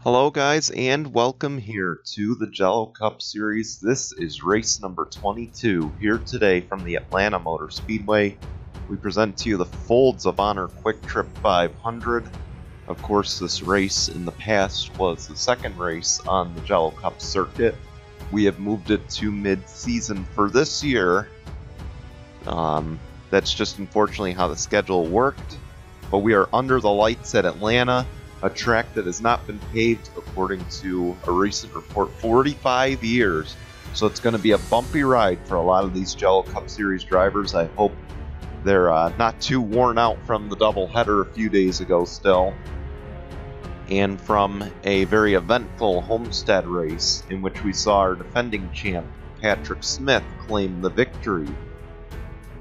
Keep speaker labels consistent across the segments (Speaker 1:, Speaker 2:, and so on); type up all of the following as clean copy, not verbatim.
Speaker 1: Hello guys and welcome here to the Jello Cup Series. This is race number 22 here today from the Atlanta Motor Speedway. We present to you the Folds of Honor Quiktrip 500. Of course, this race in the past was the second race on the Jello Cup circuit. We have moved it to mid-season for this year. That's just unfortunately how the schedule worked. But we are under the lights at Atlanta, a track that has not been paved, according to a recent report, 45 years. So it's going to be a bumpy ride for a lot of these Jello Cup Series drivers. I hope they're not too worn out from the doubleheader a few days ago still, and from a very eventful Homestead race in which we saw our defending champ, Patrick Smith, claim the victory.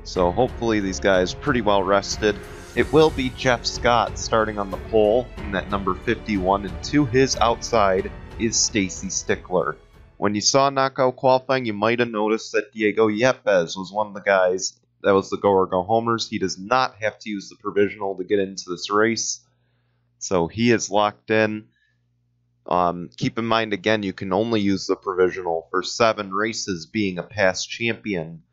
Speaker 1: So hopefully these guys pretty well rested. It will be Jeff Scott starting on the pole in that number 51, and to his outside is Stacy Stickler. When you saw knockout qualifying, you might have noticed that Diego Yepes was one of the guys that was the go or go homers. He does not have to use the provisional to get into this race, so he is locked in. Keep in mind, again, you can only use the provisional for 7 races being a past champion,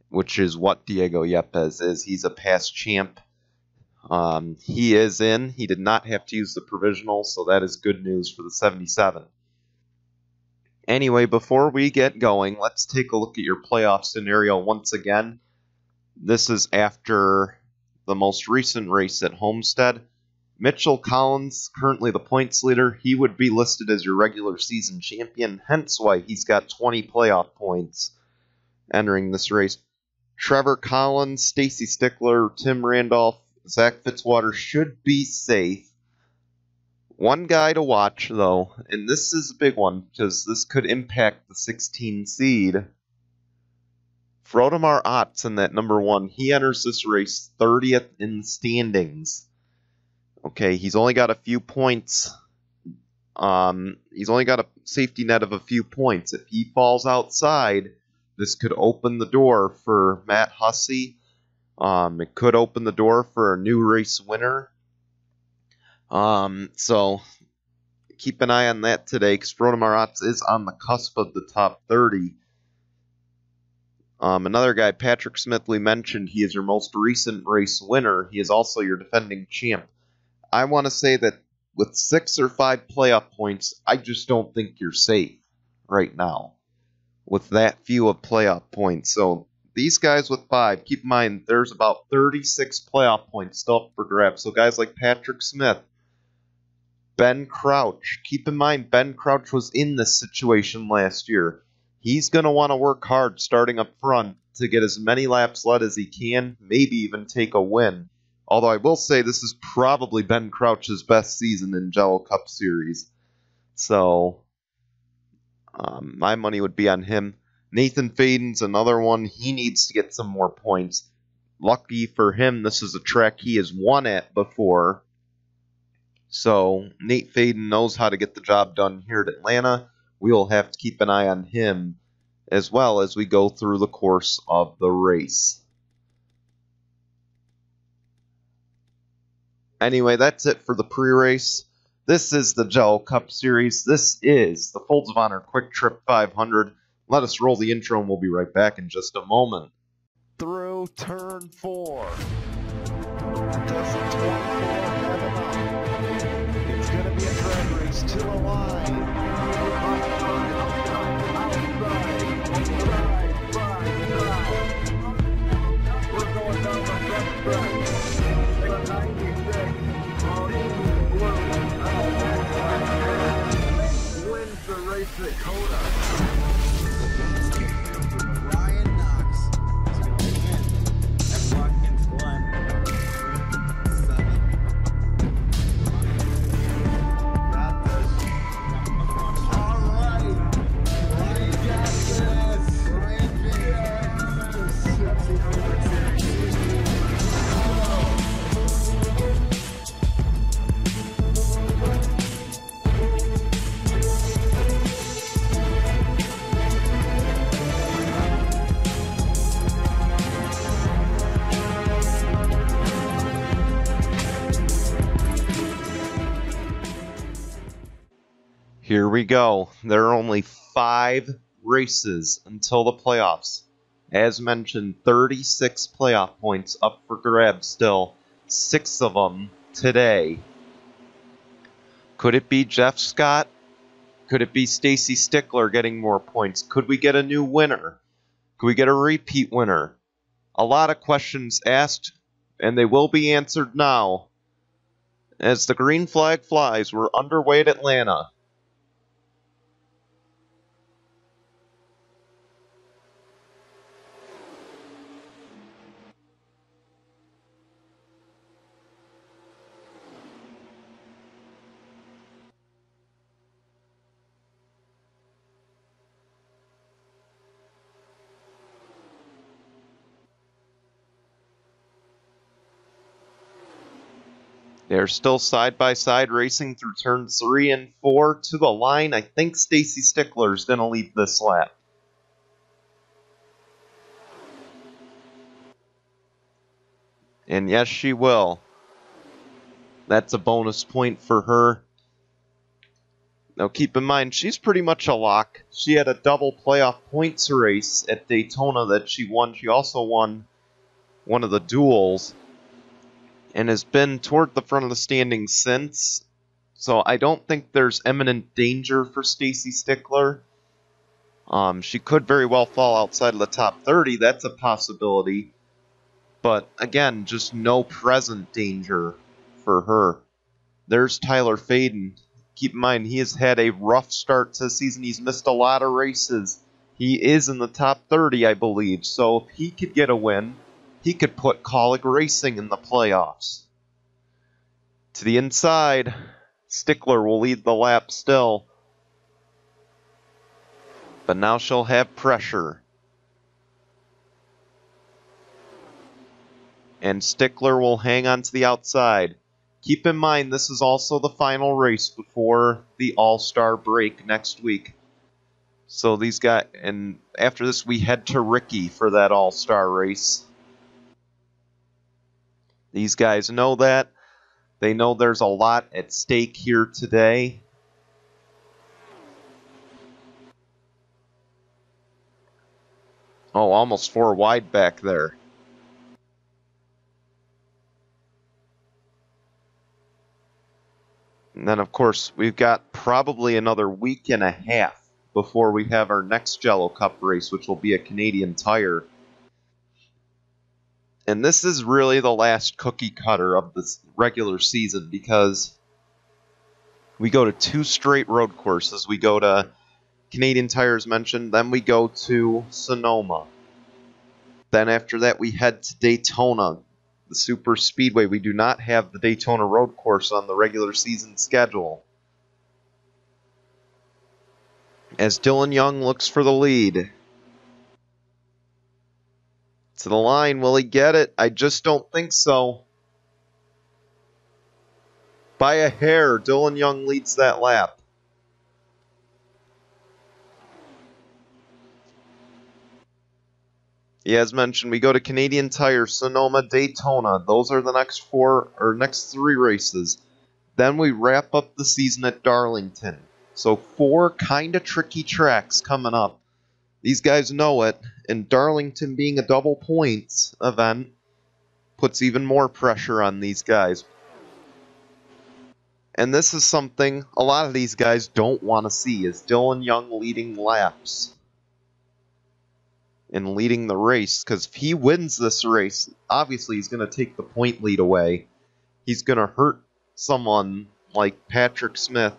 Speaker 1: which is what Diego Yepes is. He's a past champ. He is in. He did not have to use the provisional, so that is good news for the 77. Anyway, before we get going, let's take a look at your playoff scenario once again. This is after the most recent race at Homestead. Mitchell Collins, currently the points leader, he would be listed as your regular season champion, hence why he's got 20 playoff points entering this race. Trevor Collins, Stacy Stickler, Tim Randolph, Zach Fitzwater should be safe. One guy to watch, though, and this is a big one because this could impact the 16 seed. Frodemar Otts in that number 1. He enters this race 30th in the standings. Okay, he's only got a few points. He's only got a safety net of a few points. If he falls outside, this could open the door for Matt Hussey. It could open the door for a new race winner. So keep an eye on that today, because Frodemar Otts is on the cusp of the top 30. Another guy, Patrick Smith, we mentioned, he is your most recent race winner. He is also your defending champ. I want to say that with 6 or 5 playoff points, I just don't think you're safe right now with that few of playoff points. So these guys with 5, keep in mind, there's about 36 playoff points still up for grabs. So guys like Patrick Smith, Ben Crouch, keep in mind, Ben Crouch was in this situation last year. He's going to want to work hard starting up front to get as many laps led as he can, maybe even take a win. Although I will say this is probably Ben Crouch's best season in Jello Cup Series. So my money would be on him. Nathan Faden's another one. He needs to get some more points. Lucky for him, this is a track he has won at before. So Nate Faden knows how to get the job done here at Atlanta. We will have to keep an eye on him as well as we go through the course of the race. Anyway, that's it for the pre-race. This is the Jello Cup Series. This is the Folds of Honor Quiktrip 500. Let us roll the intro and we'll be right back in just a moment.
Speaker 2: Through turn 4. Does 24 have enough? It's going to be a drag race to the line. We're going down the front stretch. The 96 wins the race at Coda.
Speaker 1: Here we go. There are only 5 races until the playoffs. As mentioned, 36 playoff points up for grabs still. 6 of them today. Could it be Jeff Scott? Could it be Stacy Stickler getting more points? Could we get a new winner? Could we get a repeat winner? A lot of questions asked, and they will be answered now. As the green flag flies, we're underway at Atlanta. They're still side-by-side racing through turns 3 and 4 to the line. I think Stacy Stickler's going to lead this lap. And yes, she will. That's a bonus point for her. Now keep in mind, she's pretty much a lock. She had a double playoff points race at Daytona that she won. She also won one of the duels, and has been toward the front of the standings since. So I don't think there's imminent danger for Stacy Stickler. She could very well fall outside of the top 30. That's a possibility. But again, just no present danger for her. There's Tyler Faden. Keep in mind, he has had a rough start to the season. He's missed a lot of races. He is in the top 30, I believe. So if he could get a win, he could put Kaulig Racing in the playoffs. To the inside, Stickler will lead the lap still. But now she'll have pressure. And Stickler will hang on to the outside. Keep in mind, this is also the final race before the All-Star break next week. So these guys, and after this we head to Ricky for that All-Star race. These guys know that. They know there's a lot at stake here today. Oh, almost 4 wide back there. And then, of course, we've got probably another week and a half before we have our next Jello Cup race, which will be a Canadian Tire. And this is really the last cookie cutter of this regular season, because we go to 2 straight road courses. We go to Canadian Tire, as mentioned, then we go to Sonoma. Then after that we head to Daytona, the Super Speedway. We do not have the Daytona road course on the regular season schedule. As Dylan Young looks for the lead. To the line, will he get it? I just don't think so. By a hair, Dylan Young leads that lap. Yeah, as mentioned, we go to Canadian Tire, Sonoma, Daytona. Those are the next 3 races. Then we wrap up the season at Darlington. So 4 kind of tricky tracks coming up. These guys know it, and Darlington being a double points event puts even more pressure on these guys. And this is something a lot of these guys don't want to see, is Dylan Young leading laps and leading the race, because if he wins this race, obviously he's going to take the point lead away. He's going to hurt someone like Patrick Smith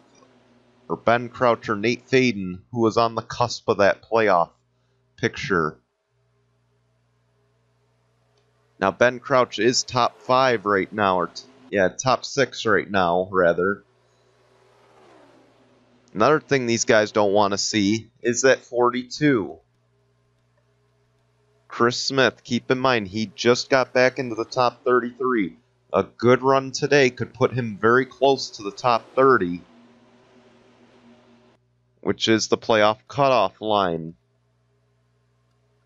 Speaker 1: or Ben Crouch or Nate Faden, who was on the cusp of that playoff picture. Now Ben Crouch is top 5 right now, or top 6 right now, rather. Another thing these guys don't want to see is that 42. Chris Smith, keep in mind, he just got back into the top 33. A good run today could put him very close to the top 30, which is the playoff cutoff line,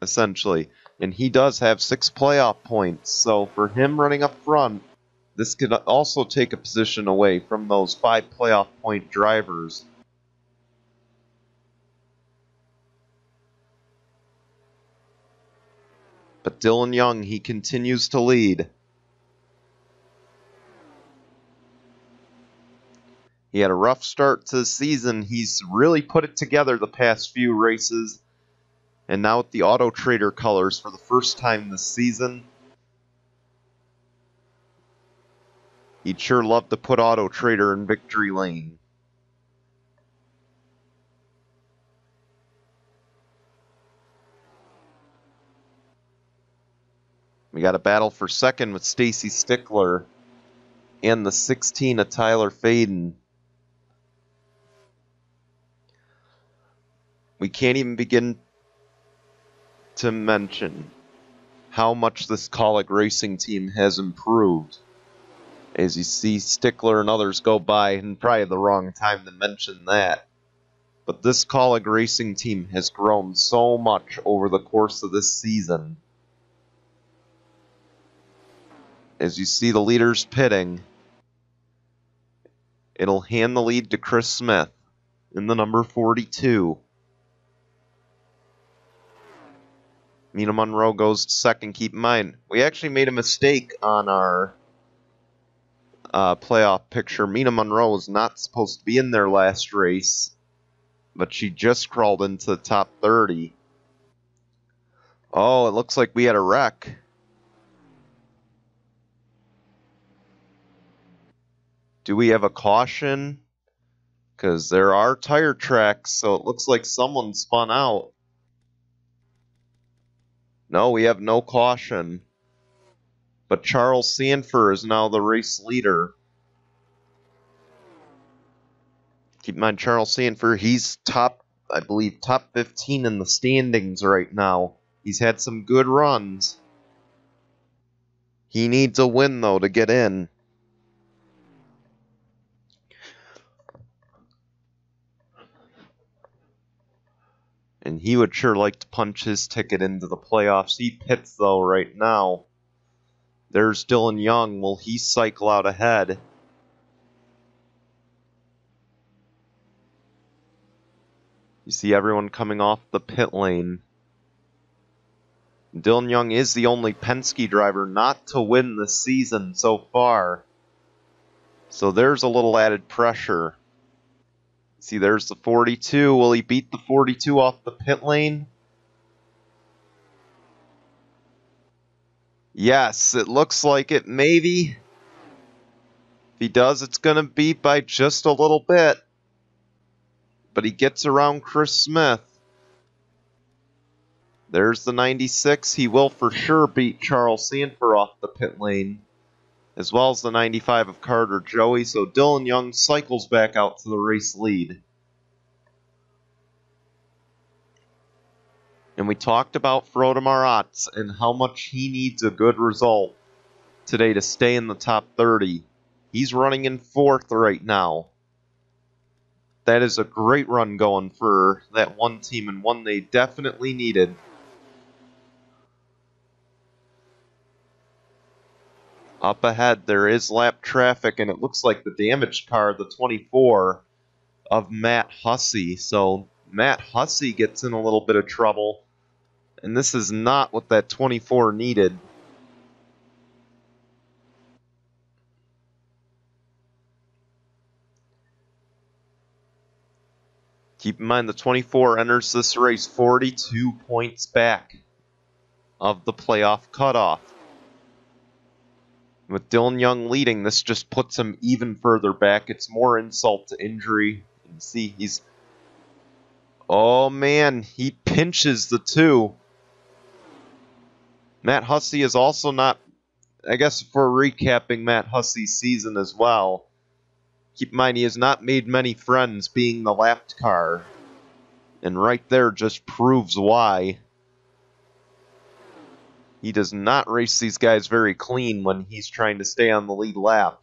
Speaker 1: essentially. And he does have 6 playoff points, so for him running up front, this could also take a position away from those 5 playoff point drivers. But Dylan Young, he continues to lead. He had a rough start to the season. He's really put it together the past few races. And now with the Auto Trader colors for the first time this season. He'd sure love to put Auto Trader in victory lane. We got a battle for second with Stacy Stickler and the 16 of Tyler Faden. We can't even begin to mention how much this Kaulig racing team has improved. As you see Stickler and others go by, and probably the wrong time to mention that. But this Kaulig racing team has grown so much over the course of this season. As you see the leaders pitting, it'll hand the lead to Chris Smith in the number 42. Mina Monroe goes to second. Keep in mind, we actually made a mistake on our playoff picture. Mina Monroe was not supposed to be in their last race, but she just crawled into the top 30. Oh, it looks like we had a wreck. Do we have a caution? Because there are tire tracks, so it looks like someone spun out. No, we have no caution. But Charles Sanford is now the race leader. Keep in mind, Charles Sanford, he's I believe, top 15 in the standings right now. He's had some good runs. He needs a win, though, to get in. And he would sure like to punch his ticket into the playoffs. He pits, though, right now. There's Dylan Young. Will he cycle out ahead? You see everyone coming off the pit lane. Dylan Young is the only Penske driver not to win the season so far. So there's a little added pressure. See, there's the 42. Will he beat the 42 off the pit lane? Yes, it looks like it, maybe. If he does, it's going to be by just a little bit. But he gets around Chris Smith. There's the 96. He will for sure beat Charles Sanford off the pit lane, as well as the 95 of Carter Joey. So Dylan Young cycles back out to the race lead. And we talked about Frode Maratz and how much he needs a good result today to stay in the top 30. He's running in 4th right now. That is a great run going for that one team, and one they definitely needed. Up ahead, there is lap traffic, and it looks like the damaged car, the 24 of Matt Hussey. So Matt Hussey gets in a little bit of trouble, and this is not what that 24 needed. Keep in mind, the 24 enters this race 42 points back of the playoff cutoff. With Dylan Young leading, this just puts him even further back. It's more insult to injury. You can see he's... Oh, man, he pinches the 2. Matt Hussey is also not... I guess for recapping Matt Hussey's season as well, keep in mind, he has not made many friends being the lapped car. And right there just proves why. He does not race these guys very clean when he's trying to stay on the lead lap.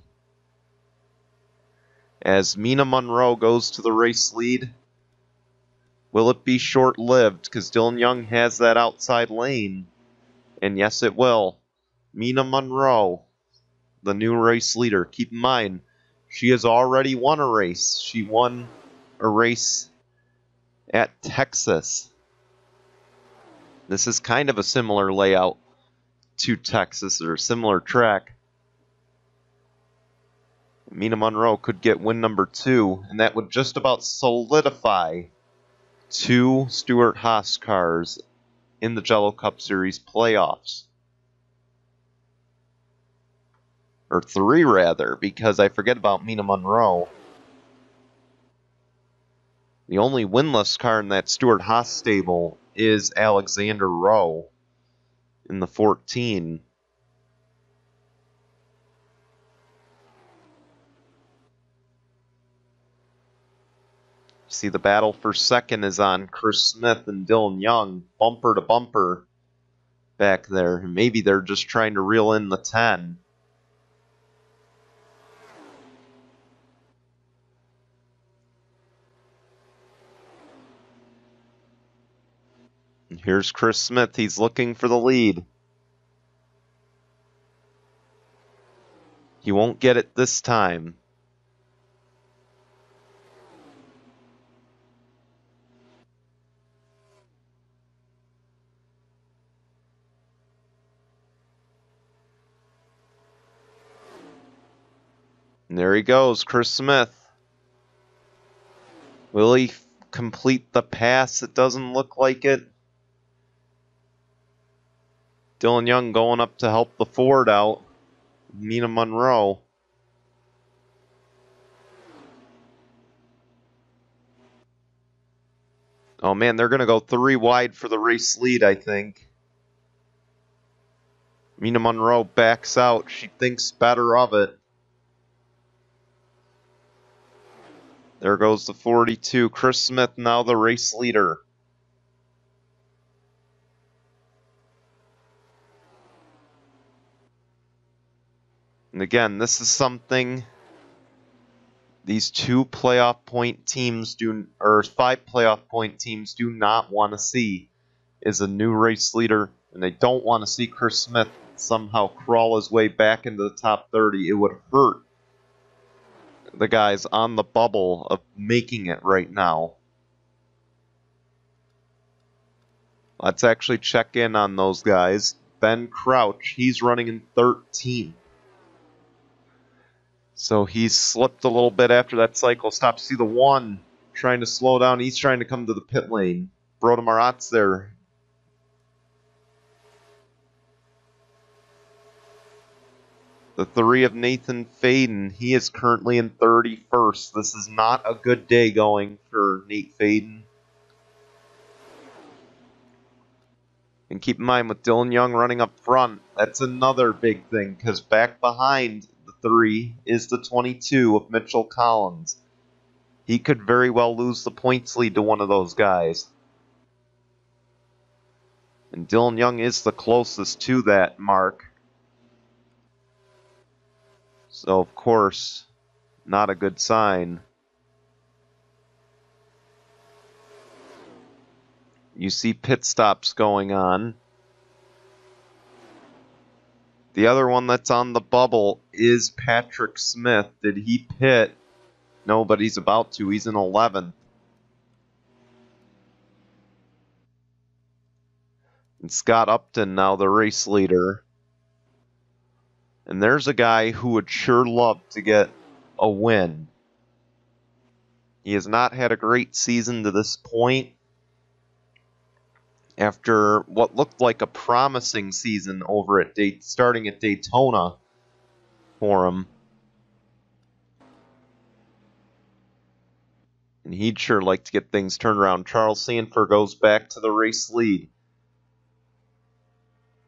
Speaker 1: As Mina Monroe goes to the race lead, will it be short-lived? Because Dylan Young has that outside lane. And yes, it will. Mina Monroe, the new race leader. Keep in mind, she has already won a race. She won a race at Texas. This is kind of a similar layout to Texas or a similar track, Mina Monroe could get win number 2, and that would just about solidify 2 Stewart-Haas cars in the Jello Cup Series playoffs. Or 3, rather, because I forget about Mina Monroe. The only winless car in that Stewart-Haas stable is Alexander Rowe in the 14. See, the battle for second is on Chris Smith and Dylan Young, bumper to bumper back there. Maybe they're just trying to reel in the 10. And here's Chris Smith. He's looking for the lead. He won't get it this time. And there he goes, Chris Smith. Will he complete the pass? It doesn't look like it. Dylan Young going up to help the Ford out. Mina Monroe. Oh man, they're going to go 3 wide for the race lead, I think. Mina Monroe backs out. She thinks better of it. There goes the 42. Chris Smith now the race leader. And again, this is something these 2 playoff point teams do, or 5 playoff point teams do not want to see, is a new race leader, and they don't want to see Chris Smith somehow crawl his way back into the top 30. It would hurt the guys on the bubble of making it right now. Let's actually check in on those guys. Ben Crouch, he's running in 13th. So he's slipped a little bit after that cycle stop. See the 1 trying to slow down. He's trying to come to the pit lane. Broda Marat's there. The 3 of Nathan Faden, he is currently in 31st. This is not a good day going for Nate Faden. And keep in mind, with Dylan Young running up front, that's another big thing, because back behind the 3 is the 22 of Mitchell Collins. He could very well lose the points lead to one of those guys. And Dylan Young is the closest to that mark. So, of course, not a good sign. You see pit stops going on. The other one that's on the bubble is Patrick Smith. Did he pit? No, but he's about to. He's in 11th. And Scott Upton now the race leader. And there's a guy who would sure love to get a win. He has not had a great season to this point. After what looked like a promising season over at starting at Daytona for him. And he'd sure like to get things turned around. Charles Sanford goes back to the race lead.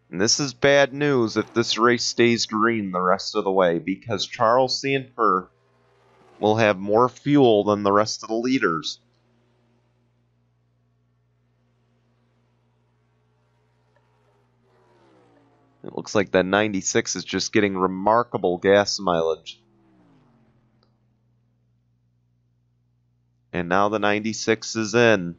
Speaker 1: And this is bad news if this race stays green the rest of the way, because Charles Sanford will have more fuel than the rest of the leaders. It looks like that 96 is just getting remarkable gas mileage. And now the 96 is in.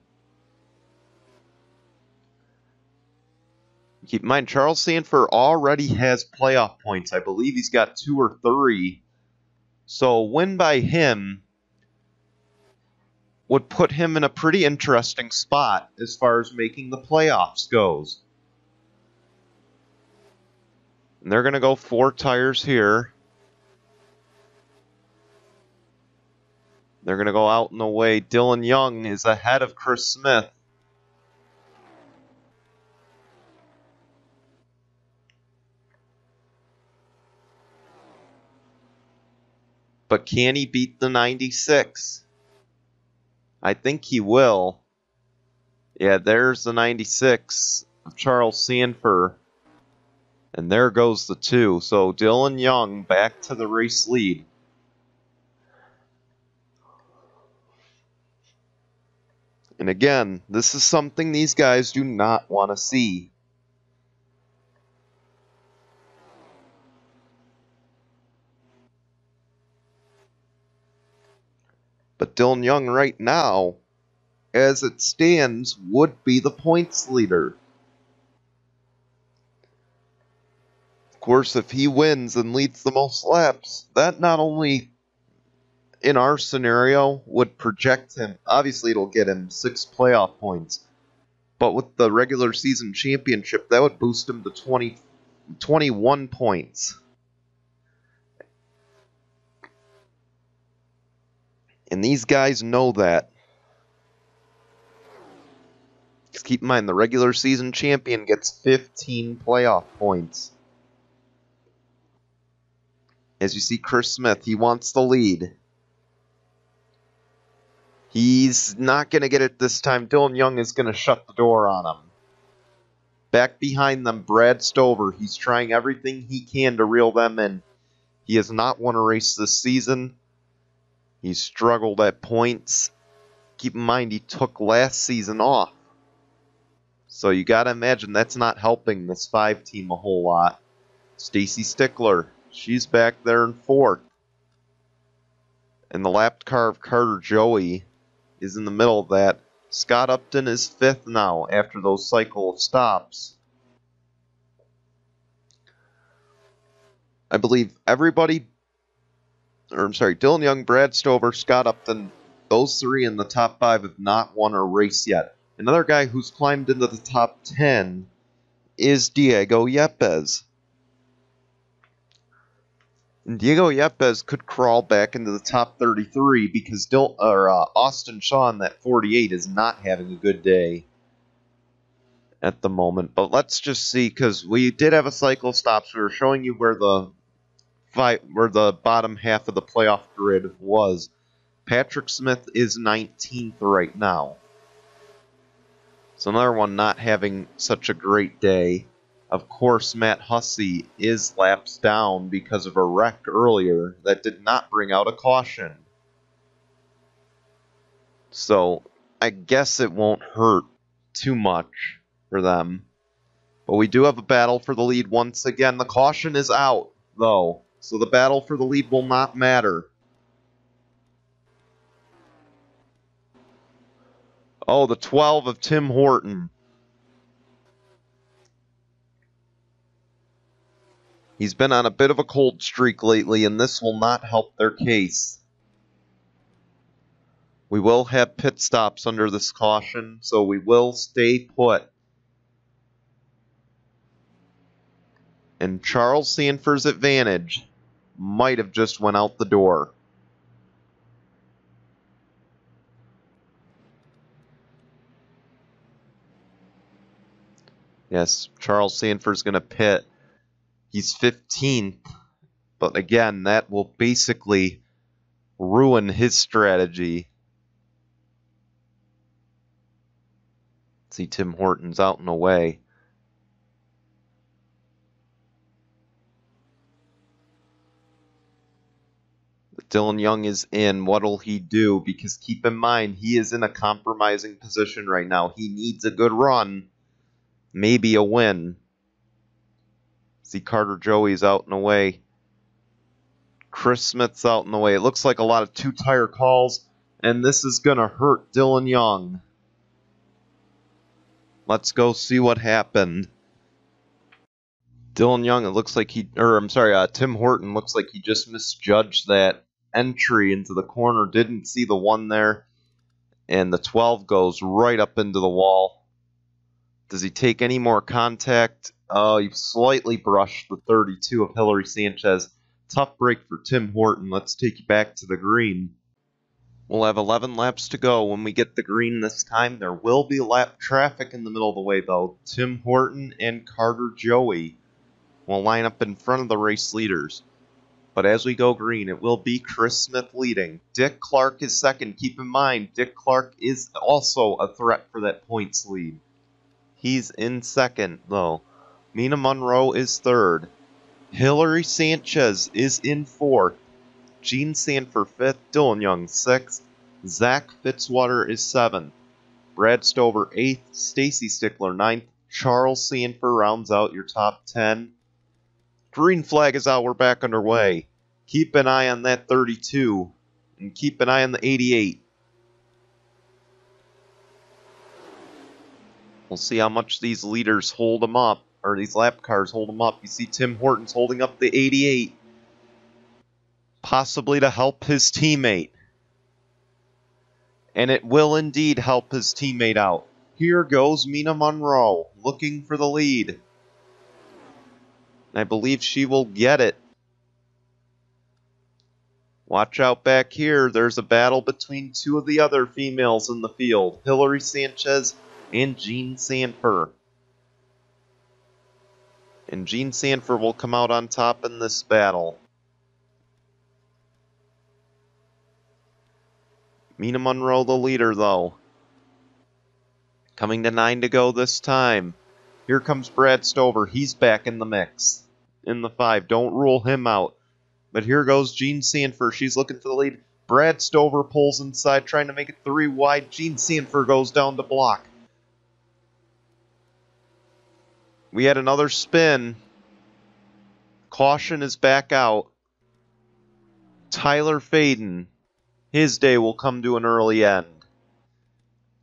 Speaker 1: Keep in mind, Charles Sanford already has playoff points. I believe he's got 2 or 3. So a win by him would put him in a pretty interesting spot as far as making the playoffs goes. And they're going to go 4 tires here. They're going to go out and away. Dylan Young is ahead of Chris Smith. But can he beat the 96? I think he will. Yeah, there's the 96 of Charles Sanford. And there goes the 2. So Dylan Young back to the race lead. And again, this is something these guys do not want to see. But Dylan Young right now, as it stands, would be the points leader. Of course, if he wins and leads the most laps, that not only, in our scenario, would project him. Obviously, it'll get him 6 playoff points. But with the regular season championship, that would boost him to 21 points. And these guys know that. Just keep in mind, the regular season champion gets 15 playoff points. As you see, Chris Smith, he wants the lead. He's not going to get it this time. Dylan Young is going to shut the door on him. Back behind them, Brad Stover. He's trying everything he can to reel them in. He has not won a race this season. He's struggled at points. Keep in mind, he took last season off. So you got to imagine that's not helping this 5 team a whole lot. Stacy Stickler, she's back there in 4th. And the lapped car of Carter Joey is in the middle of that. Scott Upton is 5th now after those cycle of stops. I believe Dylan Young, Brad Stover, Scott Upton, those 3 in the top 5 have not won a race yet. Another guy who's climbed into the top 10 is Diego Yepes. And Diego Yepes could crawl back into the top 33 because Austin Shaw in that 48 is not having a good day at the moment. But let's just see, because we did have a cycle of stops. We were showing you where the bottom half of the playoff grid was. Patrick Smith is 19th right now. So another one not having such a great day. Of course, Matt Hussey is laps down because of a wreck earlier that did not bring out a caution. So I guess it won't hurt too much for them. But we do have a battle for the lead once again. The caution is out, though. So the battle for the lead will not matter. Oh, the 12 of Tim Horton. He's been on a bit of a cold streak lately, and this will not help their case. We will have pit stops under this caution, so we will stay put. And Charles Sanford's advantage might have just went out the door. Yes, Charles Sanford's going to pit. He's 15th, but again, that will basically ruin his strategy. See, Tim Horton's out and away. Dylan Young is in. What'll he do? Because keep in mind, he is in a compromising position right now. He needs a good run, maybe a win. See, Carter Joey's out and away. Chris Smith's out and away. It looks like a lot of 2-tire calls, and this is going to hurt Dylan Young. Let's go see what happened. Dylan Young, it looks like Tim Horton looks like he just misjudged that entry into the corner. Didn't see the 1 there, and the 12 goes right up into the wall. Does he take any more contact? Oh, you've slightly brushed the 32 of Hillary Sanchez. Tough break for Tim Horton. Let's take you back to the green. We'll have 11 laps to go when we get the green this time. There will be lap traffic in the middle of the way, though. Tim Horton and Carter Joey will line up in front of the race leaders. But as we go green, it will be Chris Smith leading. Dick Clark is second. Keep in mind, Dick Clark is also a threat for that points lead. He's in second, though. Mina Monroe is third. Hillary Sanchez is in fourth. Gene Sanford fifth. Dylan Young sixth. Zach Fitzwater is seventh. Brad Stover eighth. Stacy Stickler ninth. Charles Sanford rounds out your top 10. Green flag is out. We're back underway. Keep an eye on that 32. And keep an eye on the 88. We'll see how much these leaders hold them up. Or these lap cars hold them up. You see Tim Hortons holding up the 88. Possibly to help his teammate. And it will indeed help his teammate out. Here goes Mina Monroe, looking for the lead. I believe she will get it. Watch out back here. There's a battle between two of the other females in the field. Hillary Sanchez and Gene Sanford. And Gene Sanford will come out on top in this battle. Mina Monroe the leader, though. Coming to 9 to go this time. Here comes Brad Stover. He's back in the mix. In the 5. Don't rule him out. But here goes Gene Sanford. She's looking for the lead. Brad Stover pulls inside, trying to make it 3 wide. Gene Sanford goes down to block. We had another spin. Caution is back out. Tyler Faden. His day will come to an early end.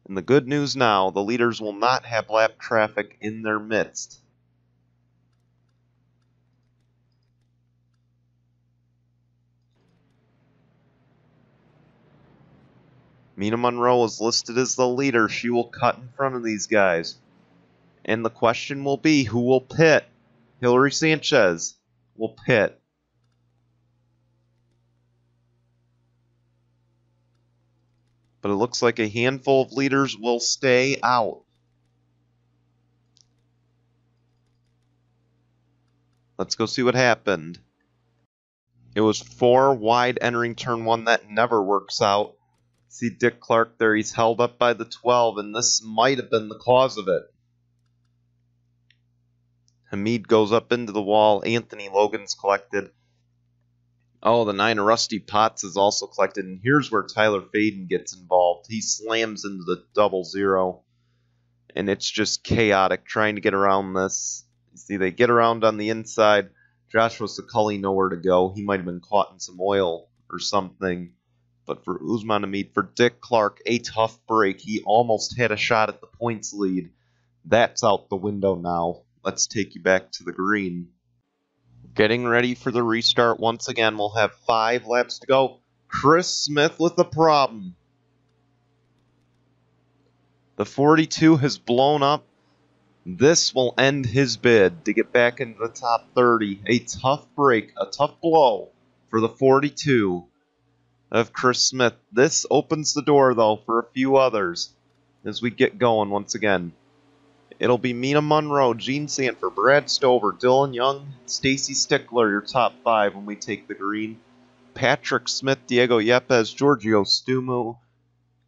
Speaker 1: And the good news now, the leaders will not have lap traffic in their midst. Mina Monroe is listed as the leader. She will cut in front of these guys. And the question will be, who will pit? Hillary Sanchez will pit. But it looks like a handful of leaders will stay out. Let's go see what happened. It was 4 wide entering turn 1. That never works out. See Dick Clark there. He's held up by the 12, and this might have been the cause of it. Hamid goes up into the wall. Anthony Logan's collected. Oh, the 9 of Rusty Potts is also collected. And here's where Tyler Faden gets involved. He slams into the 00. And it's just chaotic trying to get around this. You see, they get around on the inside. Joshua Sakulli nowhere to go. He might have been caught in some oil or something. But for Usman Hamid, for Dick Clark, a tough break. He almost had a shot at the points lead. That's out the window now. Let's take you back to the green. Getting ready for the restart once again. We'll have 5 laps to go. Chris Smith with a problem. The 42 has blown up. This will end his bid to get back into the top 30. A tough break, a tough blow for the 42 of Chris Smith. This opens the door, though, for a few others as we get going once again. It'll be Mina Monroe, Gene Sanford, Brad Stover, Dylan Young, Stacy Stickler, your top 5 when we take the green. Patrick Smith, Diego Yepes, Giorgio Stumu,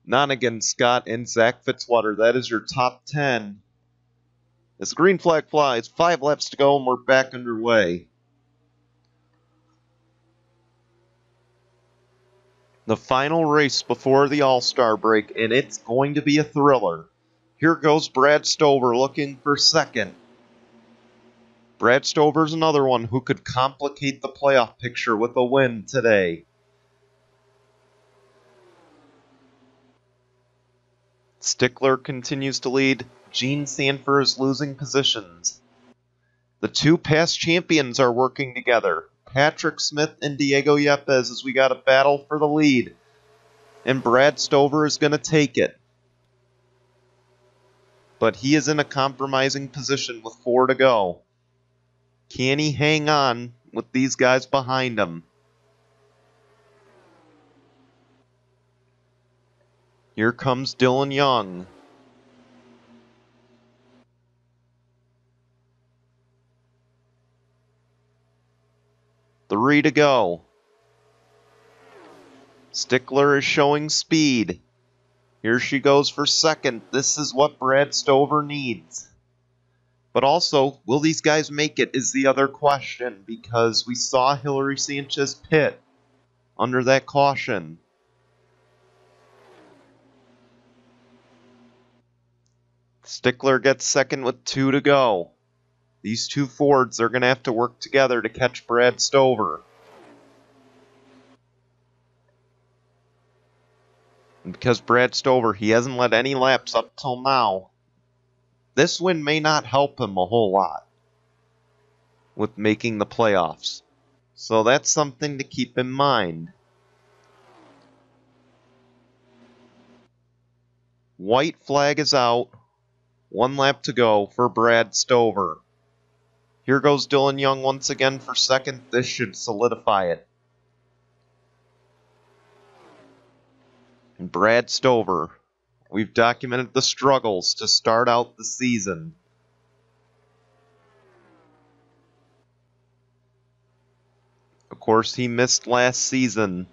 Speaker 1: Nonigan Scott, and Zach Fitzwater. That is your top 10. As the green flag flies, 5 laps to go, and we're back underway. The final race before the All-Star break, and it's going to be a thriller. Here goes Brad Stover looking for second. Brad Stover's another one who could complicate the playoff picture with a win today. Stickler continues to lead. Gene Sanford is losing positions. The 2 past champions are working together. Patrick Smith and Diego Yepes as we got a battle for the lead. And Brad Stover is going to take it. but he is in a compromising position with 4 to go. Can he hang on with these guys behind him? Here comes Dylan Young. Three to go. Stickler is showing speed. Here she goes for second. This is what Brad Stover needs. But also, will these guys make it is the other question, because we saw Hillary Sanchez pit under that caution. Stickler gets second with 2 to go. These two Fords are going to have to work together to catch Brad Stover. And because Brad Stover, he hasn't led any laps up till now, this win may not help him a whole lot with making the playoffs. So that's something to keep in mind. White flag is out. 1 lap to go for Brad Stover. Here goes Dylan Young once again for second. This should solidify it. And Brad Stover, we've documented the struggles to start out the season. Of course, he missed last season,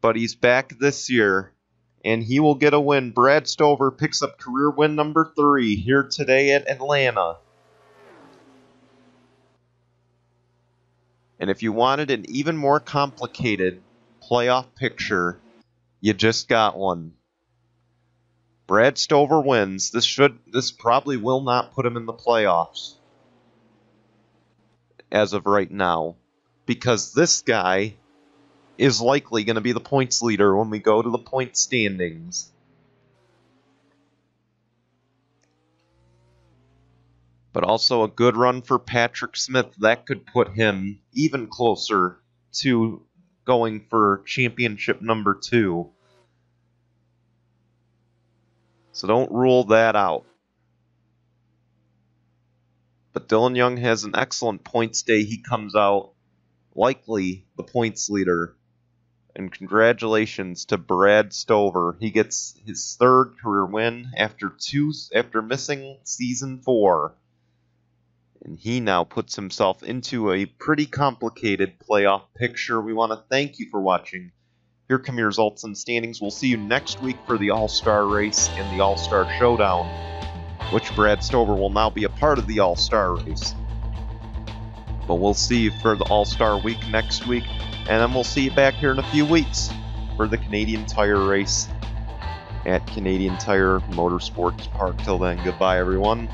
Speaker 1: but he's back this year, and he will get a win. Brad Stover picks up career win number 3 here today at Atlanta. And if you wanted an even more complicated playoff picture, you just got one. Brad Stover wins. This probably will not put him in the playoffs as of right now, because this guy is likely going to be the points leader when we go to the point standings. But also a good run for Patrick Smith. That could put him even closer to going for championship number 2. So don't rule that out. But Dylan Young has an excellent points day. He comes out likely the points leader. And congratulations to Brad Stover. He gets his 3rd career win after missing season 4. And he now puts himself into a pretty complicated playoff picture. We want to thank you for watching. Here come your results and standings. We'll see you next week for the All-Star race and the All-Star Showdown, which Brad Stover will now be a part of the All-Star race. But we'll see you for the All-Star week next week, and then we'll see you back here in a few weeks for the Canadian Tire race at Canadian Tire Motorsports Park. Till then, goodbye, everyone.